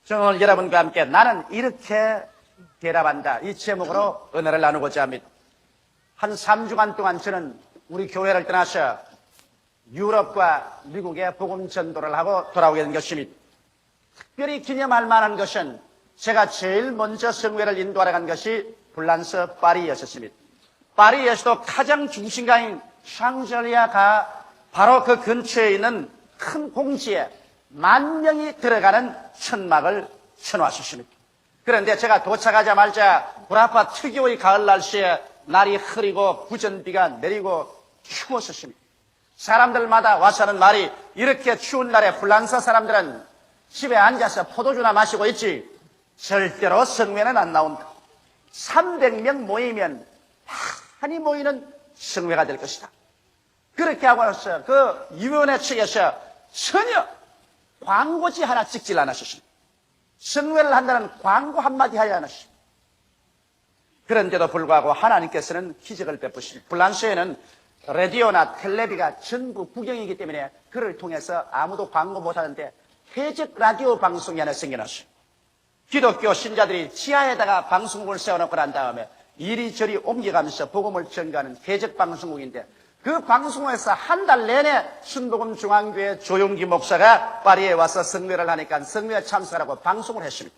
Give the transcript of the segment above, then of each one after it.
저는 오늘 여러분과 함께 나는 이렇게 대답한다, 이 제목으로 은혜를 나누고자 합니다. 한 3주간 동안 저는 우리 교회를 떠나서 유럽과 미국에 복음 전도를 하고 돌아오게 된 것입니다. 특별히 기념할 만한 것은 제가 제일 먼저 성회를 인도하러 간 것이 프랑스 파리였습니다. 파리에서도 가장 중심가인 샹젤리아가 바로 그 근처에 있는 큰 공지에 10,000명이 들어가는 천막을 쳐놓았습니다. 그런데 제가 도착하자마자 구라파 특유의 가을 날씨에 날이 흐리고 부전비가 내리고 추웠습니다. 사람들마다 와서 하는 말이, 이렇게 추운 날에 프랑스 사람들은 집에 앉아서 포도주나 마시고 있지 절대로 성회는 안 나온다. 300명 모이면 많이 모이는 성회가 될 것이다. 그렇게 하고 나서 그 위원회 측에서 전혀 광고지 하나 찍질 않았습니다. 성회를 한다는 광고 한마디 하지 않았습니다. 그런데도 불구하고 하나님께서는 기적을 베푸십니다. 프랑스에는 라디오나 텔레비가 전부 국영이기 때문에 그를 통해서 아무도 광고 못하는데 해적 라디오 방송이 하나 생겨났어요. 기독교 신자들이 지하에다가 방송국을 세워놓고 난 다음에 이리저리 옮겨가면서 복음을 전가하는 해적 방송국인데, 그 방송에서 한 달 내내 순복음 중앙교회 조용기 목사가 파리에 와서 성회를 하니까 성회에 참석하라고 방송을 했습니다.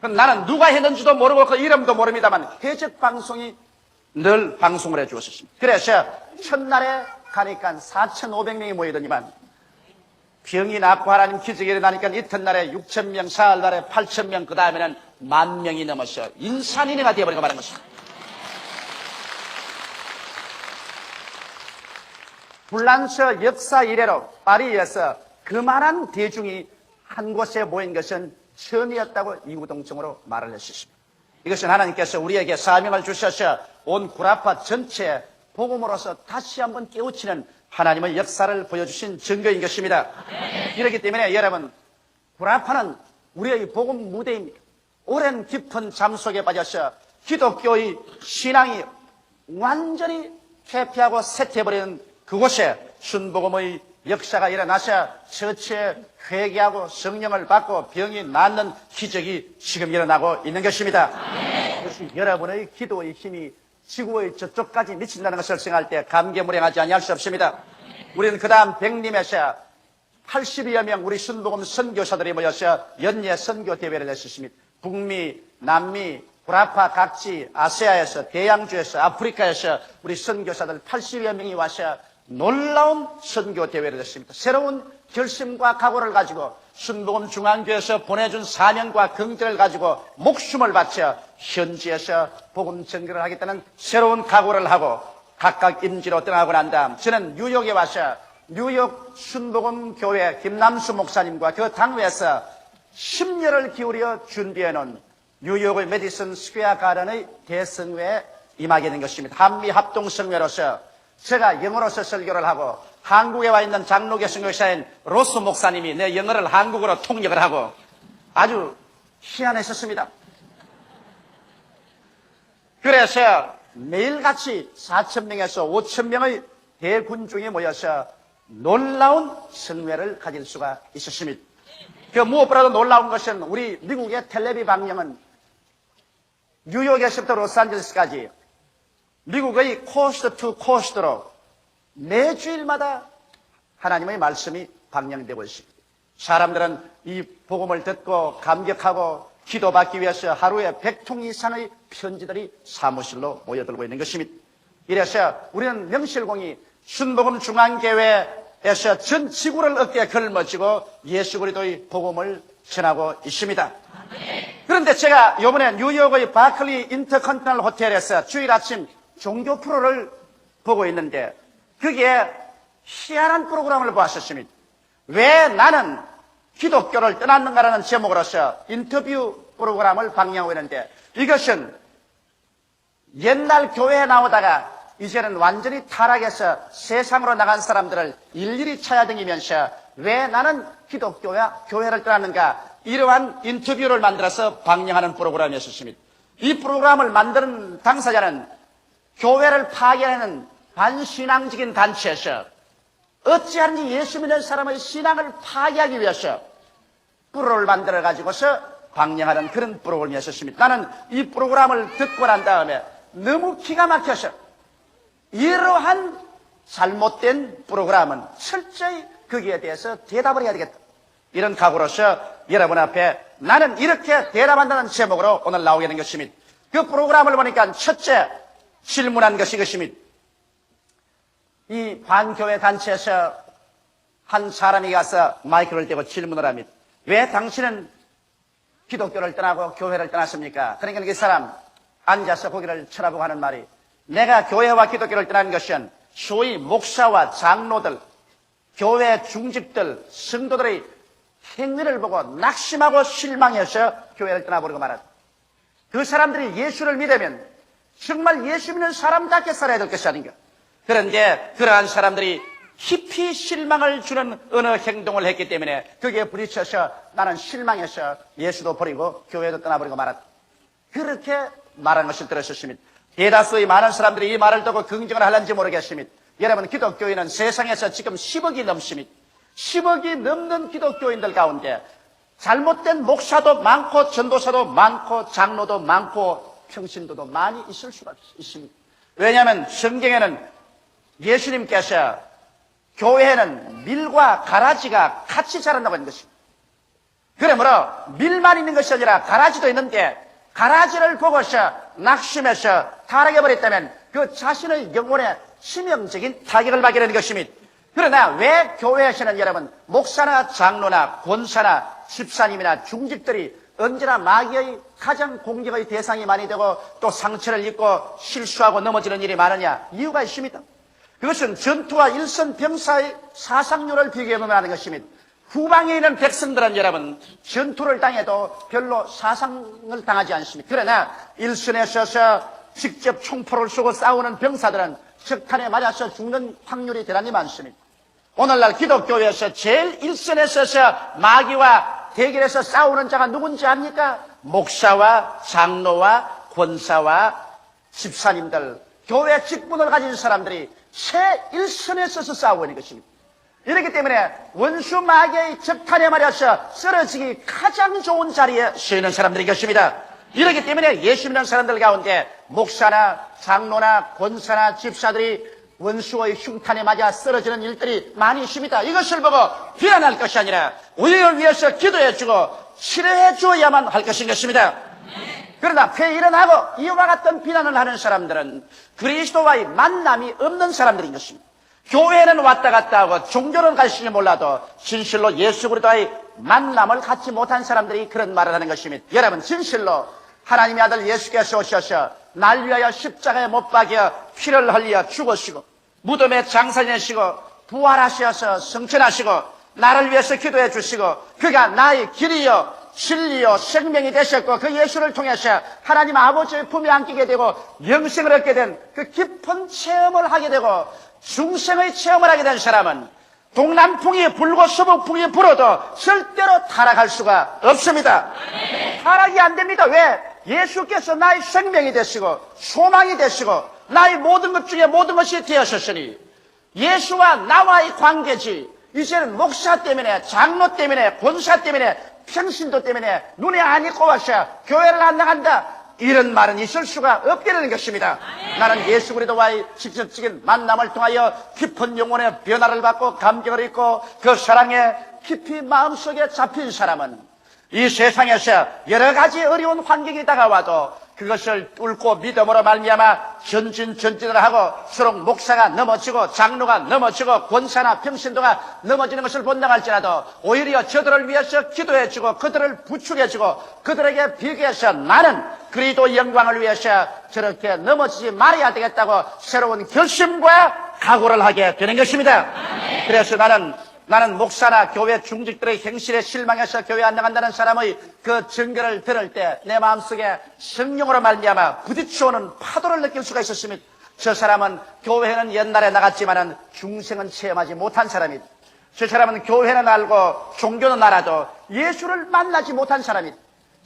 나는 누가 했는지도 모르고 그 이름도 모릅니다만 해적 방송이 늘 방송을 해주었습니다. 그래서 첫날에 가니까 4,500명이 모이더니만 병이 낫고 하나님 기적이 일어나니까 이튿날에 6,000명, 사흘날에 8,000명, 그 다음에는 10,000명이 넘어서 인산인해가 되어버리고 말한 것입니다. 프랑스 역사 이래로 파리에서 그만한 대중이 한 곳에 모인 것은 처음이었다고 이구동성으로 말을 했습니다. 이것은 하나님께서 우리에게 사명을 주셔서 온 구라파 전체에 복음으로서 다시 한번 깨우치는 하나님의 역사를 보여주신 증거인 것입니다. 이렇기 때문에 여러분, 구라파는 우리의 복음 무대입니다. 오랜 깊은 잠 속에 빠져서 기독교의 신앙이 완전히 퇴폐하고 쇠퇴해버리는 그곳에 순복음의 역사가 일어나서 처치에 회개하고 성령을 받고 병이 낫는 기적이 지금 일어나고 있는 것입니다. 그것이 여러분의 기도의 힘이 지구의 저쪽까지 미친다는 것을 생각할 때 감개무량하지 아니할 수 없습니다. 우리는 그 다음 백림에서 80여 명 우리 순복음 선교사들이 모여서 연례 선교 대회를 했습니다. 북미, 남미, 구라파 각지, 아시아에서, 대양주에서, 아프리카에서 우리 선교사들 80여 명이 와서 놀라운 선교 대회를 했습니다. 새로운 결심과 각오를 가지고 순복음 중앙교회에서 보내준 사명과 긍정을 가지고 목숨을 바쳐 현지에서 복음 전개를 하겠다는 새로운 각오를 하고 각각 임지로 떠나고 난 다음 저는 뉴욕에 와서 뉴욕 순복음 교회 김남수 목사님과 그 당회에서 10년을 기울여 준비해 놓은 뉴욕의 메디슨 스퀘어 가든의 대성회에 임하게 된 것입니다. 한미 합동성회로서 제가 영어로서 설교를 하고 한국에 와 있는 장로교 선교사인 로스 목사님이 내 영어를 한국어로 통역을 하고 아주 희한했었습니다. 그래서 매일같이 4,000명에서 5,000명의 대군중이 모여서 놀라운 성회를 가질 수가 있었습니다. 그 무엇보다도 놀라운 것은 우리 미국의 텔레비 방영은 뉴욕에서부터 로스앤젤레스까지 미국의 코스트 투 코스트로 매주일마다 하나님의 말씀이 방영되고 있습니다. 사람들은 이 복음을 듣고 감격하고 기도받기 위해서 하루에 100통 이상의 편지들이 사무실로 모여들고 있는 것입니다. 이래서 우리는 명실공히 순복음 중앙교회에서 전 지구를 어깨에 걸머쥐고 예수 그리스도의 복음을 전하고 있습니다. 그런데 제가 이번에 뉴욕의 바클리 인터컨티넨탈 호텔에서 주일 아침 종교 프로를 보고 있는데 거기에 희한한 프로그램을 보았었습니다. 왜 나는 기독교를 떠났는가라는 제목으로서 인터뷰 프로그램을 방영하고 있는데, 이것은 옛날 교회에 나오다가 이제는 완전히 타락해서 세상으로 나간 사람들을 일일이 찾아다니면서 왜 나는 기독교와 교회를 떠났는가, 이러한 인터뷰를 만들어서 방영하는 프로그램이었습니다. 이 프로그램을 만드는 당사자는 교회를 파괴하는 반신앙적인 단체에서 어찌하든지 예수 믿는 사람의 신앙을 파괴하기 위해서 프로를 만들어가지고서 방영하는 그런 프로그램이었습니다. 나는 이 프로그램을 듣고 난 다음에 너무 기가 막혀서 이러한 잘못된 프로그램은 철저히 거기에 대해서 대답을 해야 되겠다. 이런 각오로서 여러분 앞에 나는 이렇게 대답한다는 제목으로 오늘 나오게 된 것입니다. 그 프로그램을 보니까 첫째 질문한 것이 이것입니다. 이 반교회 단체에서 한 사람이 가서 마이크를 대고 질문을 합니다. 왜 당신은 기독교를 떠나고 교회를 떠났습니까? 그러니까 그 사람 앉아서 고개를 쳐다보고 하는 말이, 내가 교회와 기독교를 떠난 것은 소위 목사와 장로들, 교회 중직들, 성도들의 행위를 보고 낙심하고 실망해서 교회를 떠나버리고 말았다. 그 사람들이 예수를 믿으면 정말 예수 믿는 사람답게 살아야 될 것이 아닌가. 그런데 그러한 사람들이 깊이 실망을 주는 어느 행동을 했기 때문에 거기에 부딪혀서 나는 실망해서 예수도 버리고 교회도 떠나버리고 말았다. 그렇게 말한 것을 들으셨습니다. 대다수의 많은 사람들이 이 말을 듣고 긍정을 하는지 모르겠습니다. 여러분, 기독교인은 세상에서 지금 10억이 넘습니다. 10억이 넘는 기독교인들 가운데 잘못된 목사도 많고 전도사도 많고 장로도 많고 평신도도 많이 있을 수가 있습니다. 왜냐하면 성경에는 예수님께서 교회에는 밀과 가라지가 같이 자란다고 하는 것입니다. 그러므로 밀만 있는 것이 아니라 가라지도 있는데 가라지를 보고서 낙심해서 타락해버렸다면 그 자신의 영혼에 치명적인 타격을 받게 되는 것입니다. 그러나 왜 교회에서는 여러분 목사나 장로나 권사나 집사님이나 중직들이 언제나 마귀의 가장 공격의 대상이 많이 되고 또 상처를 입고 실수하고 넘어지는 일이 많으냐? 이유가 있습니다. 그것은 전투와 일선 병사의 사상률을 비교해보면 하는 것입니다. 후방에 있는 백성들은 여러분 전투를 당해도 별로 사상을 당하지 않습니다. 그러나 일선에 서서 직접 총포를 쏘고 싸우는 병사들은 적탄에 맞아서 죽는 확률이 대단히 많습니다. 오늘날 기독교에서 제일 일선에 서서 마귀와 대결해서 싸우는 자가 누군지 압니까? 목사와 장로와 권사와 집사님들, 교회 직분을 가진 사람들이 최일선에 서서 싸우고 있는 것입니다. 이렇기 때문에 원수 마귀의 적탄에 맞아서 쓰러지기 가장 좋은 자리에 서 있는 사람들이 것입니다. 이렇기 때문에 예수 믿는 사람들 가운데 목사나 장로나 권사나 집사들이 원수의 흉탄에 맞아 쓰러지는 일들이 많이 있습니다. 이것을 보고 비난할 것이 아니라 우리를 위해서 기도해주고 치료해 주어야만 할 것인 것입니다. 그러나 회의론하고 이와 같은 비난을 하는 사람들은 그리스도와의 만남이 없는 사람들인 것입니다. 교회는 왔다 갔다 하고 종교는 갈지 몰라도 진실로 예수 그리스도와의 만남을 갖지 못한 사람들이 그런 말을 하는 것입니다. 여러분, 진실로 하나님의 아들 예수께서 오셔서 날 위하여 십자가에 못 박여 피를 흘려 죽으시고 무덤에 장사 지내시고 부활하셔서 성천하시고 나를 위해서 기도해 주시고 그가 나의 길이요 진리요 생명이 되셨고 그 예수를 통해서 하나님 아버지의 품에 안기게 되고 영생을 얻게 된 그 깊은 체험을 하게 되고 중생의 체험을 하게 된 사람은 동남풍이 불고 서북풍이 불어도 절대로 타락할 수가 없습니다. 타락이 안 됩니다. 왜? 예수께서 나의 생명이 되시고 소망이 되시고 나의 모든 것 중에 모든 것이 되었으니 예수와 나와의 관계지 이제는 목사 때문에 장로 때문에 권사 때문에 평신도 때문에 눈에 안이 꼬아서 교회를 안 나간다 이런 말은 있을 수가 없게 되는 것입니다. 나는 예수 그리스도와의 직접적인 만남을 통하여 깊은 영혼의 변화를 받고 감격을 입고 그 사랑에 깊이 마음속에 잡힌 사람은 이 세상에서 여러 가지 어려운 환경이 다가와도 그것을 뚫고 믿음으로 말미암아 전진을 하고 서로 목사가 넘어지고 장로가 넘어지고 권사나 평신도가 넘어지는 것을 본다할지라도 오히려 저들을 위해서 기도해주고 그들을 부축해주고 그들에게 비교해서 나는 그리스도 영광을 위해서 저렇게 넘어지지 말아야 되겠다고 새로운 결심과 각오를 하게 되는 것입니다. 그래서 나는 목사나 교회 중직들의 행실에 실망해서 교회 안 나간다는 사람의 그 증거를 들을 때 내 마음속에 성령으로 말미암아 부딪혀오는 파도를 느낄 수가 있었습니다. 저 사람은 교회는 옛날에 나갔지만은 중생은 체험하지 못한 사람이다. 저 사람은 교회는 알고 종교는 알아도 예수를 만나지 못한 사람이다.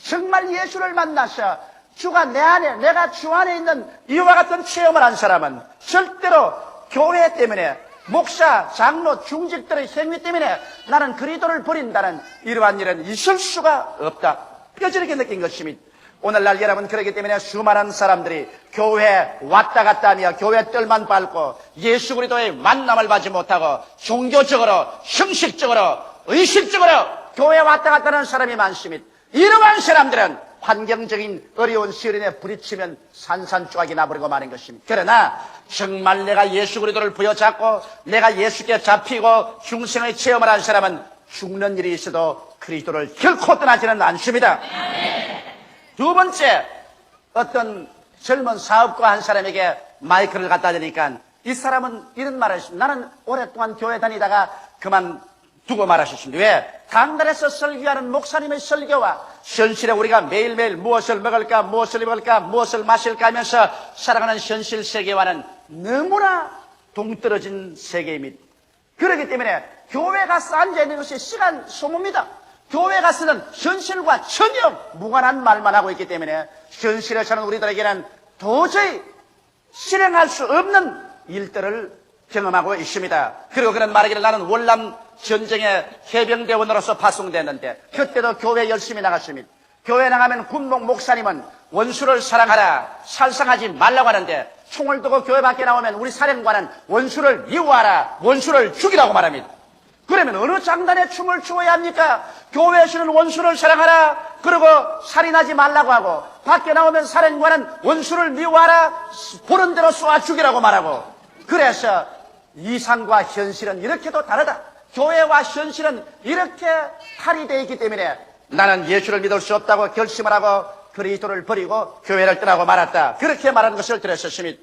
정말 예수를 만나서 주가 내 안에 내가 주 안에 있는 이와 같은 체험을 한 사람은 절대로 교회 때문에 목사, 장로, 중직들의 행위 때문에 나는 그리스도를 버린다는 이러한 일은 있을 수가 없다. 뼈저리게 느낀 것입니다. 오늘날 여러분 그렇기 때문에 수많은 사람들이 교회에 왔다 갔다 하며 교회 뜰만 밟고 예수 그리스도의 만남을 받지 못하고 종교적으로, 형식적으로, 의식적으로 교회에 왔다 갔다 하는 사람이 많습니다. 이러한 사람들은 환경적인 어려운 시련에 부딪히면 산산조각이 나버리고 마는 것입니다. 그러나 정말 내가 예수 그리스도를 부여잡고 내가 예수께 잡히고 중생의 체험을 한 사람은 죽는 일이 있어도 그리스도를 결코 떠나지는 않습니다. 두 번째, 어떤 젊은 사업가 한 사람에게 마이크를 갖다 대니까 이 사람은 이런 말을 했습니다. 나는 오랫동안 교회 다니다가 그만두고 말하셨습니다. 왜? 강단에서 설교하는 목사님의 설교와 현실에 우리가 매일매일 무엇을 먹을까, 무엇을 입을까, 무엇을 마실까 하면서 살아가는 현실 세계와는 너무나 동떨어진 세계입니다. 그렇기 때문에 교회 가서 앉아있는 것이 시간 소모입니다. 교회 가서는 현실과 전혀 무관한 말만 하고 있기 때문에 현실에 사는 우리들에게는 도저히 실행할 수 없는 일들을 경험하고 있습니다. 그리고 그런 말하기를 나는 월남 전쟁의 해병대원으로서 파송됐는데 그때도 교회 열심히 나갔습니다. 교회 나가면 군목 목사님은 원수를 사랑하라, 살상하지 말라고 하는데 총을 두고 교회 밖에 나오면 우리 사령관은 원수를 미워하라, 원수를 죽이라고 말합니다. 그러면 어느 장단에 춤을 추어야 합니까? 교회에서는 원수를 사랑하라, 그리고 살인하지 말라고 하고 밖에 나오면 사령관은 원수를 미워하라, 보는 대로 쏘아 죽이라고 말하고. 그래서 이상과 현실은 이렇게도 다르다. 교회와 현실은 이렇게 탈이 되어 있기 때문에 나는 예수를 믿을 수 없다고 결심을 하고 그리스도를 버리고 교회를 떠나고 말았다. 그렇게 말하는 것을 들었습니다.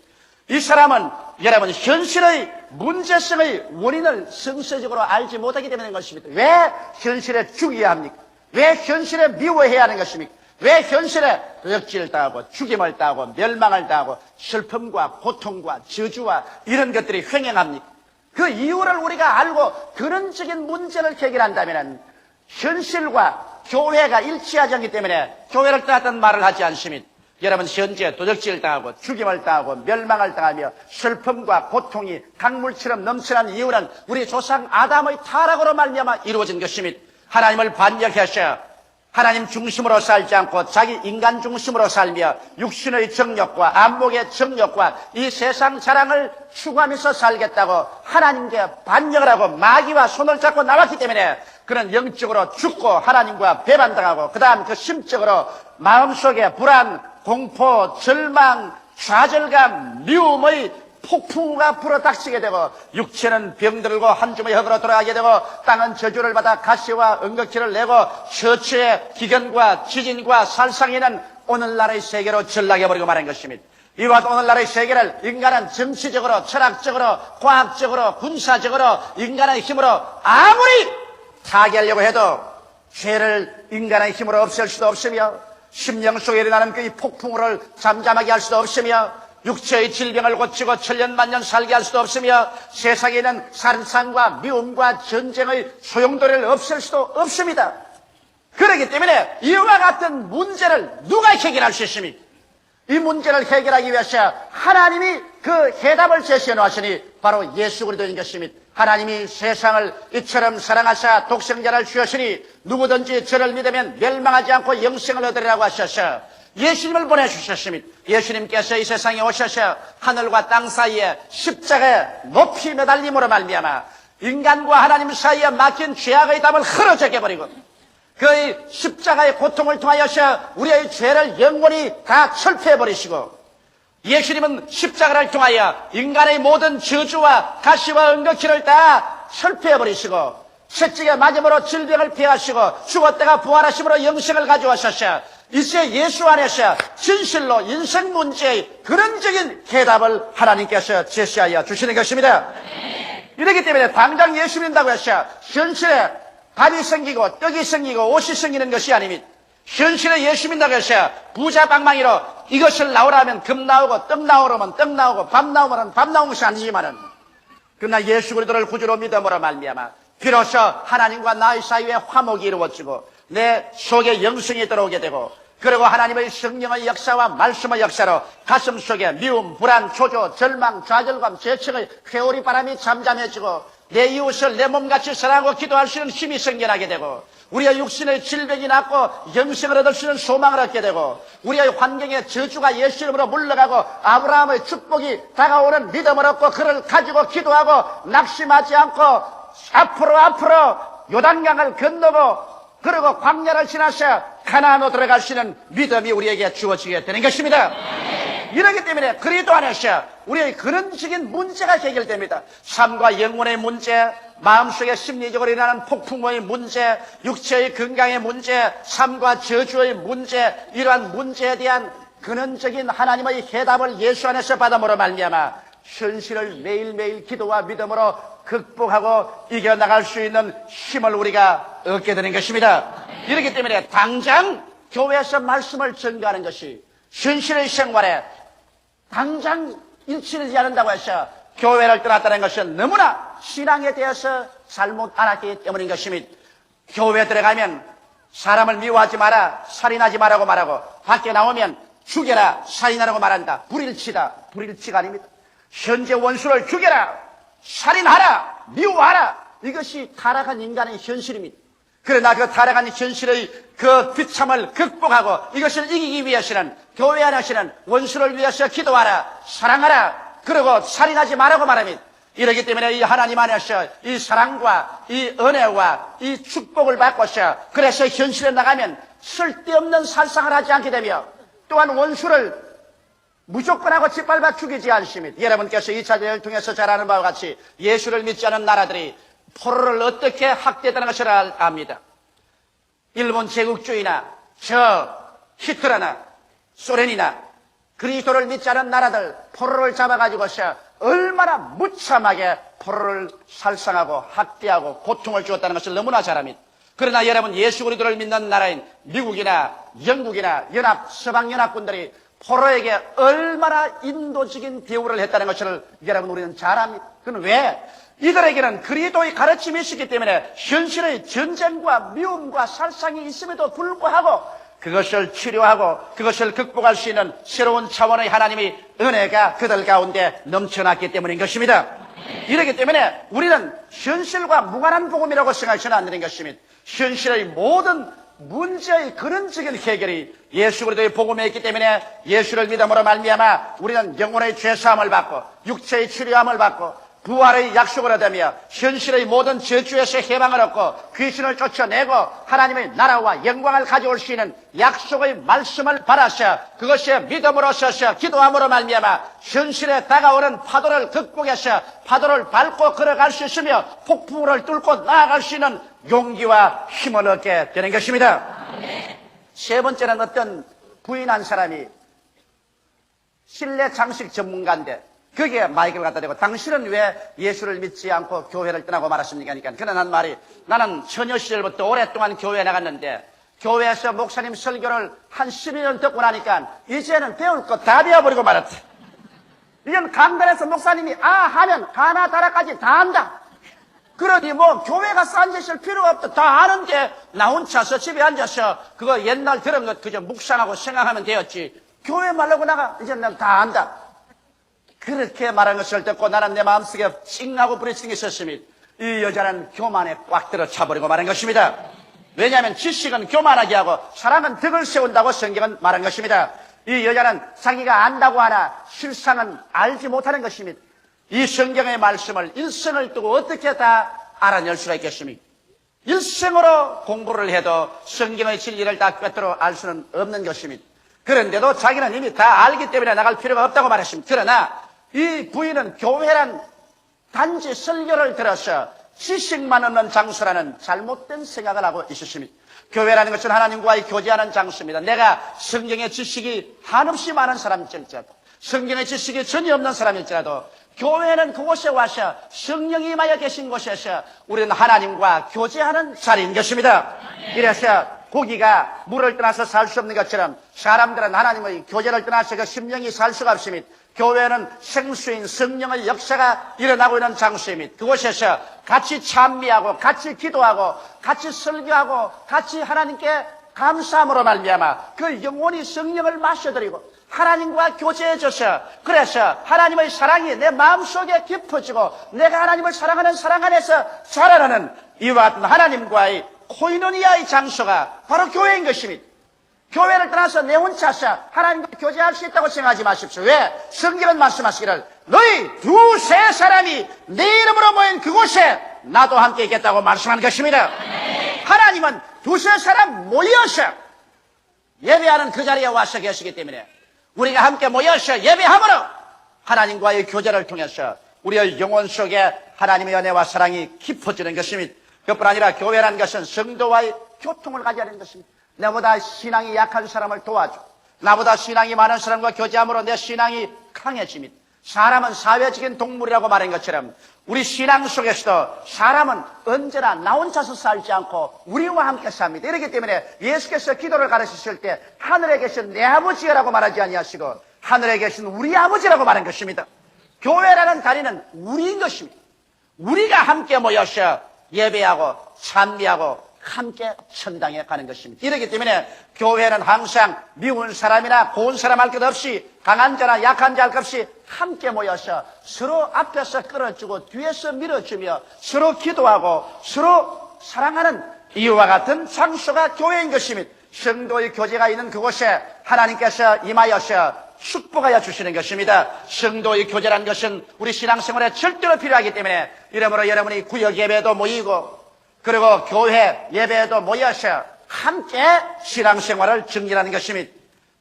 이 사람은 여러분 현실의 문제성의 원인을 성서적으로 알지 못하기 때문인 것입니다. 왜 현실에 죽여야 합니까? 왜 현실에 미워해야 하는 것입니까? 왜 현실에 덕질을 당하고 죽임을 당하고 멸망을 당하고 슬픔과 고통과 저주와 이런 것들이 횡행합니까? 그 이유를 우리가 알고 근원적인 문제를 해결한다면 현실과 교회가 일치하지 않기 때문에 교회를 떠났다는 말을 하지 않습니다. 여러분 현재 도적질을 당하고 죽임을 당하고 멸망을 당하며 슬픔과 고통이 강물처럼 넘쳐난 이유는 우리 조상 아담의 타락으로 말미암아 이루어진 것입니다. 하나님을 반역하셔 하나님 중심으로 살지 않고 자기 인간 중심으로 살며 육신의 정욕과 안목의 정욕과 이 세상 자랑을 추구하면서 살겠다고 하나님께 반역을 하고 마귀와 손을 잡고 나왔기 때문에 그는 영적으로 죽고 하나님과 배반당하고 그 다음 그 심적으로 마음속에 불안, 공포, 절망, 좌절감, 미움의 폭풍우가 불어닥치게 되고 육체는 병들고 한 줌의 흙으로 돌아가게 되고 땅은 저주를 받아 가시와 은극지를 내고 처처의 기근과 지진과 살상에는 오늘날의 세계로 전락해버리고 말한 것입니다. 이와 오늘날의 세계를 인간은 정치적으로 철학적으로 과학적으로 군사적으로 인간의 힘으로 아무리 타개하려고 해도 죄를 인간의 힘으로 없앨 수도 없으며 심령 속에 일어나는 그 폭풍우를 잠잠하게 할 수도 없으며 육체의 질병을 고치고 천년만년 살게 할 수도 없으며 세상에 있는 살상과 미움과 전쟁의 소용돌이를 없앨 수도 없습니다. 그렇기 때문에 이와 같은 문제를 누가 해결할 수 있습니까? 이 문제를 해결하기 위해서 하나님이 그 해답을 제시해 놓으시니 바로 예수 그리스도인 것입니다. 하나님이 세상을 이처럼 사랑하사 독생자를 주셨으니 누구든지 저를 믿으면 멸망하지 않고 영생을 얻으리라고 하셔서 예수님을 보내주셨습니다. 예수님께서 이 세상에 오셔서 하늘과 땅 사이에 십자가에 높이 매달림으로 말미암아 인간과 하나님 사이에 막힌 죄악의 담을 흐려제껴버리고 그의 십자가의 고통을 통하여서 우리의 죄를 영원히 다 철폐해버리시고 예수님은 십자가를 통하여 인간의 모든 저주와 가시와 은극지를 다 철폐해버리시고 채찍에 맞음으로 질병을 피하시고 죽었다가 부활하심으로 영생을 가져오셔서 이제 예수 안에서 진실로 인생 문제의 근원적인 해답을 하나님께서 제시하여 주시는 것입니다. 이렇기 때문에 당장 예수 믿는다고 해서 현실에 밥이 생기고 떡이 생기고 옷이 생기는 것이 아닙니다. 현실에 예수 믿는다고 해서 부자 방망이로 이것을 나오라 하면 금 나오고 떡 나오라면 떡 나오고 밥 나오면 밥 나오는 것이 아니지만은 그러나 예수 그리스도를 구주로 믿음으로 말미암아 비로소 하나님과 나의 사이에 화목이 이루어지고 내 속에 영생이 들어오게 되고 그리고 하나님의 성령의 역사와 말씀의 역사로 가슴 속에 미움, 불안, 초조, 절망, 좌절감, 재청의 회오리 바람이 잠잠해지고 내 이웃을 내 몸같이 사랑하고 기도할 수 있는 힘이 생겨나게 되고 우리의 육신의 질병이 낫고 영생을 얻을 수 있는 소망을 얻게 되고 우리의 환경의 저주가 예수 이름으로 물러가고 아브라함의 축복이 다가오는 믿음을 얻고 그를 가지고 기도하고 낙심하지 않고 앞으로 요단강을 건너고 그리고 광야를 지나서 가나안으로 들어갈 수 있는 믿음이 우리에게 주어지게 되는 것입니다. 이렇기 때문에 그리스도 안에서 우리의 근원적인 문제가 해결됩니다. 삶과 영혼의 문제, 마음속에 심리적으로 일어나는 폭풍의 문제, 육체의 건강의 문제, 삶과 저주의 문제, 이러한 문제에 대한 근원적인 하나님의 해답을 예수 안에서 받음으로 말미암아 현실을 매일매일 기도와 믿음으로 극복하고 이겨나갈 수 있는 힘을 우리가 얻게 되는 것입니다. 이렇기 때문에 당장 교회에서 말씀을 전가하는 것이 현실의 생활에 당장 일치되지 않는다고 해서 교회를 떠났다는 것은 너무나 신앙에 대해서 잘못 알았기 때문인 것입니다. 교회에 들어가면 사람을 미워하지 마라, 살인하지 말라고 말하고 밖에 나오면 죽여라, 살인하라고 말한다. 불일치다. 불일치가 아닙니다. 현재 원수를 죽여라, 살인하라, 미워하라. 이것이 타락한 인간의 현실입니다. 그러나 그 타락한 현실의 그 비참을 극복하고 이것을 이기기 위해서는 교회 안에서는 원수를 위해서 기도하라, 사랑하라, 그리고 살인하지 말라고 말합니다. 이러기 때문에 이 하나님 안에서 이 사랑과 이 은혜와 이 축복을 받고서 그래서 현실에 나가면 쓸데없는 살상을 하지 않게 되며 또한 원수를 무조건 하고 짓밟아 죽이지 않습니다. 여러분께서 2차 대전을 통해서 잘 아는 바와 같이 예수를 믿지 않은 나라들이 포로를 어떻게 학대했다는 것을 압니다. 일본 제국주의나 저 히틀러나 소련이나 그리스도를 믿지 않은 나라들 포로를 잡아가지고서 얼마나 무참하게 포로를 살상하고 학대하고 고통을 주었다는 것을 너무나 잘 압니다. 그러나 여러분 예수 그리스도를 믿는 나라인 미국이나 영국이나 서방연합군들이 포로에게 얼마나 인도적인 대우를 했다는 것을 여러분 우리는 잘 압니다. 그건 왜? 이들에게는 그리스도의 가르침이 있었기 때문에 현실의 전쟁과 미움과 살상이 있음에도 불구하고 그것을 치료하고 그것을 극복할 수 있는 새로운 차원의 하나님의 은혜가 그들 가운데 넘쳐났기 때문인 것입니다. 이렇기 때문에 우리는 현실과 무관한 복음이라고 생각해서는 안 되는 것입니다. 현실의 모든 문제의 근원적인 해결이 예수 그리스도의 복음에 있기 때문에 예수를 믿음으로 말미암아 우리는 영혼의 죄사함을 받고 육체의 치료함을 받고 부활의 약속을 얻으며 현실의 모든 저주에서 해방을 얻고 귀신을 쫓아내고 하나님의 나라와 영광을 가져올 수 있는 약속의 말씀을 받아서 그것이 믿음으로 서서 기도함으로 말미암아 현실에 다가오는 파도를 극복해서 파도를 밟고 걸어갈 수 있으며 폭풍을 뚫고 나아갈 수 있는 용기와 힘을 얻게 되는 것입니다. 세 번째는 어떤 부인 한 사람이 실내 장식 전문가인데 거기에 마이크를 갖다 대고 당신은 왜 예수를 믿지 않고 교회를 떠나고 말았습니까? 그러니까 그는 한 말이 나는 처녀 시절부터 오랫동안 교회에 나갔는데 교회에서 목사님 설교를 한 12년 듣고 나니까 이제는 배울 거 다 배워버리고 말았다. 이건 강단에서 목사님이 하면 하나 다라까지 다 안다. 그러니 뭐 교회 가서 앉으실 필요가 없다. 다 아는데 나 혼자서 집에 앉아서 그거 옛날 들은 것 그저 묵상하고 생각하면 되었지. 교회 말라고 나가 이제 난 다 안다. 그렇게 말한 것을 듣고 나는 내 마음속에 찡하고 부딪히는 게 있었습니다. 이 여자는 교만에 꽉 들어 차버리고 말한 것입니다. 왜냐하면 지식은 교만하게 하고 사랑은 덕을 세운다고 성경은 말한 것입니다. 이 여자는 자기가 안다고 하나 실상은 알지 못하는 것입니다. 이 성경의 말씀을 일생을 두고 어떻게 다 알아낼 수가 있겠습니까? 일생으로 공부를 해도 성경의 진리를 다 꿰뚫어 알 수는 없는 것입니다. 그런데도 자기는 이미 다 알기 때문에 나갈 필요가 없다고 말했습니다. 그러나 이 부인은 교회란 단지 설교를 들어서 지식만 없는 장소라는 잘못된 생각을 하고 있었습니다. 교회라는 것은 하나님과의 교제하는 장소입니다. 내가 성경의 지식이 한없이 많은 사람일지라도 성경의 지식이 전혀 없는 사람일지라도 교회는 그곳에 와서 성령이 임하여 계신 곳에서 우리는 하나님과 교제하는 자리인 것입니다. 이래서 고기가 물을 떠나서 살 수 없는 것처럼 사람들은 하나님의 교제를 떠나서 그 심령이 살 수가 없습니다. 교회는 생수인 성령의 역사가 일어나고 있는 장소입니다. 그곳에서 같이 찬미하고 같이 기도하고 같이 설교하고 같이 하나님께 감사함으로 말미암아 그 영혼이 성령을 마셔드리고 하나님과 교제해져서 그래서 하나님의 사랑이 내 마음속에 깊어지고 내가 하나님을 사랑하는 사랑 안에서 자라나는 이와 같은 하나님과의 코이노니아의 장소가 바로 교회인 것입니다. 교회를 떠나서 내 혼자서 하나님과 교제할 수 있다고 생각하지 마십시오. 왜? 성경은 말씀하시기를 너희 두세 사람이 내 이름으로 모인 그곳에 나도 함께 있겠다고 말씀한 것입니다. 하나님은 두세 사람 모여서 예배하는 그 자리에 와서 계시기 때문에 우리가 함께 모여서 예배함으로 하나님과의 교제를 통해서 우리의 영혼 속에 하나님의 은혜와 사랑이 깊어지는 것입니다. 그뿐 아니라 교회라는 것은 성도와의 교통을 가져야 하는 것입니다. 나보다 신앙이 약한 사람을 도와줘. 나보다 신앙이 많은 사람과 교제함으로 내 신앙이 강해집니다. 사람은 사회적인 동물이라고 말한 것처럼 우리 신앙 속에서도 사람은 언제나 나 혼자서 살지 않고 우리와 함께 삽니다. 이렇기 때문에 예수께서 기도를 가르치실 때 하늘에 계신 내 아버지라고 말하지 아니하시고 하늘에 계신 우리 아버지라고 말한 것입니다. 교회라는 다리는 우리인 것입니다. 우리가 함께 모여서 예배하고 찬미하고 함께 천당에 가는 것입니다. 이렇기 때문에 교회는 항상 미운 사람이나 고운 사람 할 것 없이 강한 자나 약한 자 할 것 없이 함께 모여서 서로 앞에서 끌어주고 뒤에서 밀어주며 서로 기도하고 서로 사랑하는 이와 같은 장소가 교회인 것입니다. 성도의 교제가 있는 그곳에 하나님께서 임하여서 축복하여 주시는 것입니다. 성도의 교제라는 것은 우리 신앙생활에 절대로 필요하기 때문에 이러므로 여러분이 구역 예배도 모이고 그리고 교회 예배에도 모여서 함께 신앙생활을 증진하는 것입니다.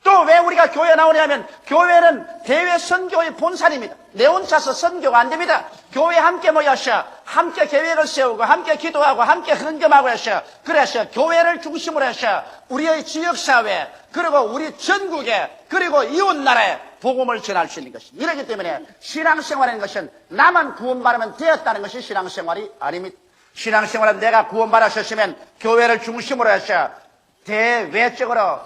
또 왜 우리가 교회 나오냐면 교회는 대외 선교의 본산입니다. 내 혼자서 선교가 안 됩니다. 교회 함께 모여서 함께 계획을 세우고 함께 기도하고 함께 헌금하고 해서 그래서 교회를 중심으로 해서 우리의 지역사회 그리고 우리 전국에 그리고 이웃나라에 복음을 전할 수 있는 것입니다. 이렇기 때문에 신앙생활이라는 것은 나만 구원받으면 되었다는 것이 신앙생활이 아닙니다. 신앙생활은 내가 구원받으셨으면 교회를 중심으로 해서 대외적으로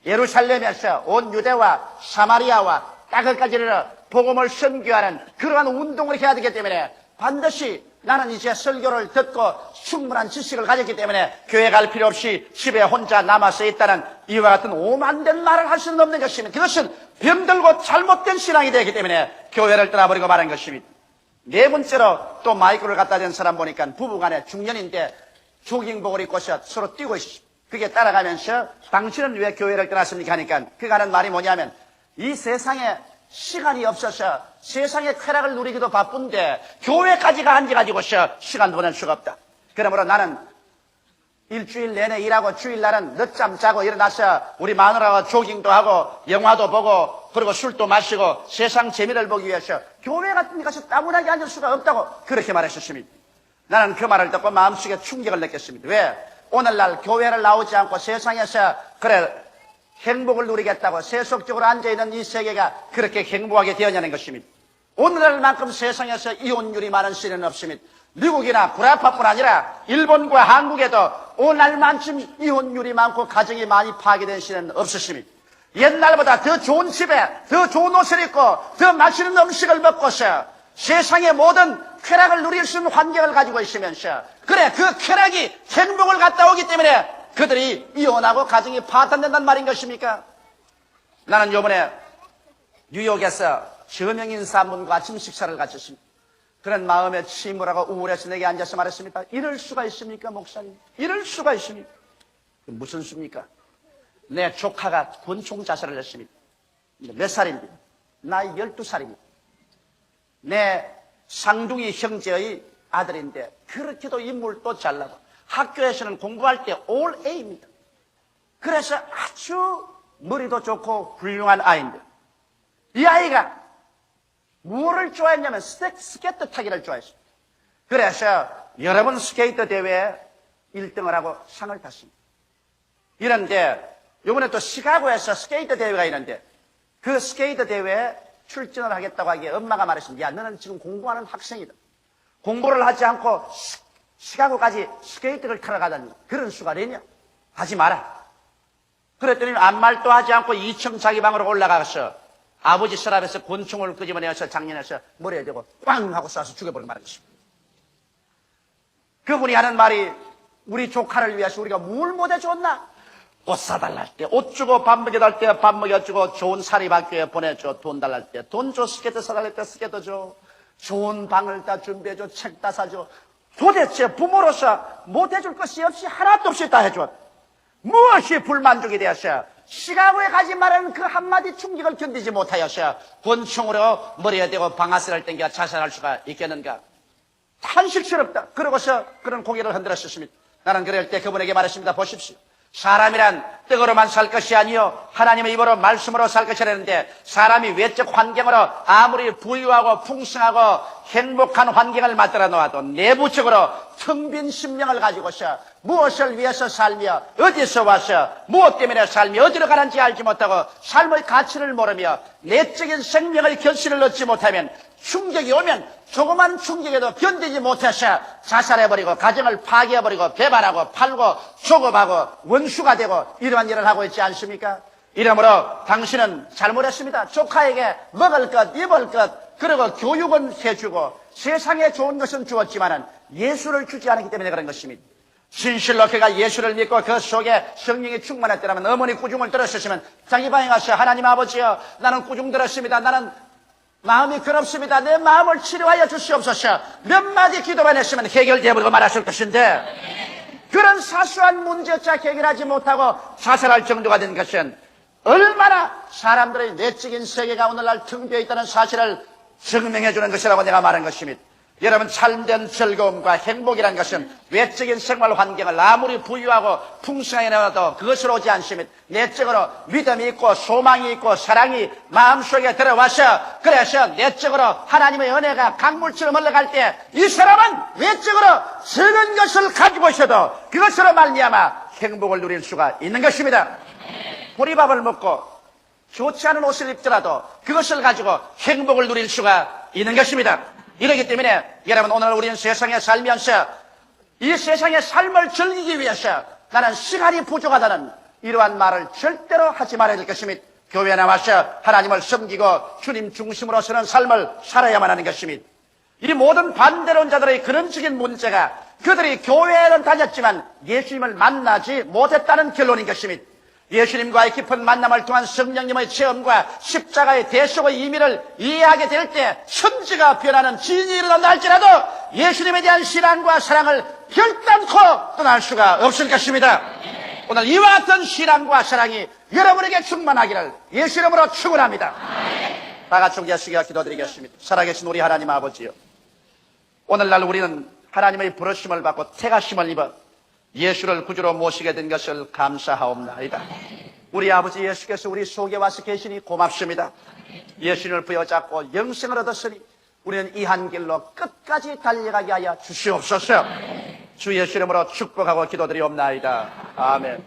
예루살렘에서 온 유대와 사마리아와 땅끝까지를 복음을 선교하는 그러한 운동을 해야 되기 때문에 반드시 나는 이제 설교를 듣고 충분한 지식을 가졌기 때문에 교회 갈 필요 없이 집에 혼자 남아서 있다는 이와 같은 오만된 말을 할 수는 없는 것입니다. 그것은 병들고 잘못된 신앙이 되기 때문에 교회를 떠나버리고 말한 것입니다. 네 번째로 또 마이크를 갖다 댄 사람 보니까 부부간에 중년인데 조깅복을 입고서 서로 뛰고 있습니다. 그게 따라가면서 당신은 왜 교회를 떠났습니까 하니까 그가 하는 말이 뭐냐면 이 세상에 시간이 없어서 세상의 쾌락을 누리기도 바쁜데 교회까지가 앉아가지고서 시간 보낼 수가 없다. 그러므로 나는 일주일 내내 일하고 주일날은 늦잠 자고 일어나서 우리 마누라와 조깅도 하고 영화도 보고 그리고 술도 마시고 세상 재미를 보기 위해서 교회 같은 데 가서 따분하게 앉을 수가 없다고 그렇게 말했었습니다. 나는 그 말을 듣고 마음속에 충격을 느꼈습니다. 왜? 오늘날 교회를 나오지 않고 세상에서 그래 행복을 누리겠다고 세속적으로 앉아있는 이 세계가 그렇게 행복하게 되었냐는 것입니다. 오늘날만큼 세상에서 이혼율이 많은 시대는 없습니다. 미국이나 구라파뿐 아니라 일본과 한국에도 오늘날만큼 이혼율이 많고 가정이 많이 파괴된 시대는 없었습니다. 옛날보다 더 좋은 집에 더 좋은 옷을 입고 더 맛있는 음식을 먹고서 세상의 모든 쾌락을 누릴 수 있는 환경을 가지고 있으면서 그래 그 쾌락이 행복을 갖다 오기 때문에 그들이 이혼하고 가정이 파탄된단 말인 것입니까? 나는 요번에 뉴욕에서 저명인사 한 분과 아침 식사를 갖췄습니다. 그런 마음에 침울하고 우울해서 내게 앉아서 말했습니다. 이럴 수가 있습니까 목사님? 이럴 수가 있습니까? 무슨 수입니까? 내 조카가 권총 자살을 했습니다. 몇 살입니다? 나이 12살입니다. 내 상둥이 형제의 아들인데 그렇게도 인물도 잘나고 학교에서는 공부할 때 올 A입니다. 그래서 아주 머리도 좋고 훌륭한 아이인데 이 아이가 무엇을 좋아했냐면 스케이트 타기를 좋아했습니다. 그래서 여러 번 스케이트 대회에 1등을 하고 상을 탔습니다. 이런데 이번에 또 시카고에서 스케이트 대회가 있는데 그 스케이트 대회에 출전을 하겠다고 하기에 엄마가 말했습니다. 야, 너는 지금 공부하는 학생이다. 공부를 하지 않고 시카고까지 스케이트를 타러 가다니 그런 수가 되냐? 하지 마라. 그랬더니 아무 말도 하지 않고 2층 자기 방으로 올라가서 아버지 서랍에서 권총을 끄집어내어서 장년에서 머리에 대고 꽝 하고 쏴서 죽여버리고 말한 것입니다. 그분이 하는 말이 우리 조카를 위해서 우리가 뭘 못해 줬나? 옷 사달랄 때, 옷 주고 밥 먹여달 때 밥 먹여주고, 좋은 사립학교에 보내줘. 돈 달랄 때, 돈 줘. 스케이트 사달랄 때 스케이트 줘. 좋은 방을 다 준비해줘. 책 다 사줘. 도대체 부모로서 못해줄 것이 없이 하나도 없이 다 해줘. 무엇이 불만족이 되었어? 시가고에 가지 말라는 그 한마디 충격을 견디지 못하였어. 권총으로 머리에 대고 방아쇠를 당겨 자살할 수가 있겠는가? 탄식스럽다. 그러고서 그런 고개를 흔들었습니다. 나는 그럴 때 그분에게 말했습니다. 보십시오. 사람이란 떡으로만 살 것이 아니요 하나님의 입으로 말씀으로 살 것이라는데, 사람이 외적 환경으로 아무리 부유하고 풍성하고 행복한 환경을 만들어 놓아도 내부적으로 텅 빈 심령을 가지고서 무엇을 위해서 살며 어디서 와서 무엇 때문에 살며 어디로 가는지 알지 못하고 삶의 가치를 모르며 내적인 생명의 결실을 얻지 못하면, 충격이 오면 조그만 충격에도 견디지 못해서 자살해버리고 가정을 파괴해버리고 배반하고 팔고 조급하고 원수가 되고 이러한 일을 하고 있지 않습니까? 이러므로 당신은 잘못했습니다. 조카에게 먹을 것, 입을 것, 그리고 교육은 해주고 세상에 좋은 것은 주었지만은 예수를 주지 않았기 때문에 그런 것입니다. 진실로 그가 예수를 믿고 그 속에 성령이 충만했더라면 어머니 꾸중을 들었으면 자기 방에 가서, 하나님 아버지여, 나는 꾸중 들었습니다. 나는 마음이 괴롭습니다. 내 마음을 치료하여 주시옵소서. 몇 마디 기도만 했으면 해결되어버리고 말았을 것인데, 그런 사소한 문제조차 해결하지 못하고 자살할 정도가 된 것은 얼마나 사람들의 내적인 세계가 오늘날 텅 비어 있다는 사실을 증명해 주는 것이라고 내가 말한 것입니다. 여러분, 참된 즐거움과 행복이라는 것은 외적인 생활 환경을 아무리 부유하고 풍성하게 내놔도 그것으로 오지 않습니다. 내적으로 믿음이 있고 소망이 있고 사랑이 마음속에 들어와서, 그래서 내적으로 하나님의 은혜가 강물처럼 흘러갈 때 이 사람은 외적으로 적은 것을 가지고 있어도 그것으로 말미암아 행복을 누릴 수가 있는 것입니다. 보리밥을 먹고 좋지 않은 옷을 입더라도 그것을 가지고 행복을 누릴 수가 있는 것입니다. 이러기 때문에 여러분, 오늘 우리는 세상에 살면서 이 세상의 삶을 즐기기 위해서 나는 시간이 부족하다는 이러한 말을 절대로 하지 말아야 될 것입니다. 교회에 나와서 하나님을 섬기고 주님 중심으로 서는 삶을 살아야만 하는 것입니다. 이 모든 반대론 자들의 근원적인 문제가 그들이 교회에는 다녔지만 예수님을 만나지 못했다는 결론인 것입니다. 예수님과의 깊은 만남을 통한 성령님의 체험과 십자가의 대속의 의미를 이해하게 될 때 천지가 변하는 진이 일어난다 할지라도 예수님에 대한 신앙과 사랑을 결단코 떠날 수가 없을 것입니다. 오늘 이와 같은 신앙과 사랑이 여러분에게 충만하기를 예수 이름으로 축원합니다. 다 같이 예수께 기도드리겠습니다. 살아계신 우리 하나님 아버지요, 오늘날 우리는 하나님의 부르심을 받고 택하심을 입어 예수를 구주로 모시게 된 것을 감사하옵나이다. 우리 아버지 예수께서 우리 속에 와서 계시니 고맙습니다. 예수님을 부여잡고 영생을 얻었으니 우리는 이 한 길로 끝까지 달려가게 하여 주시옵소서. 주 예수 이름으로 축복하고 기도드리옵나이다. 아멘.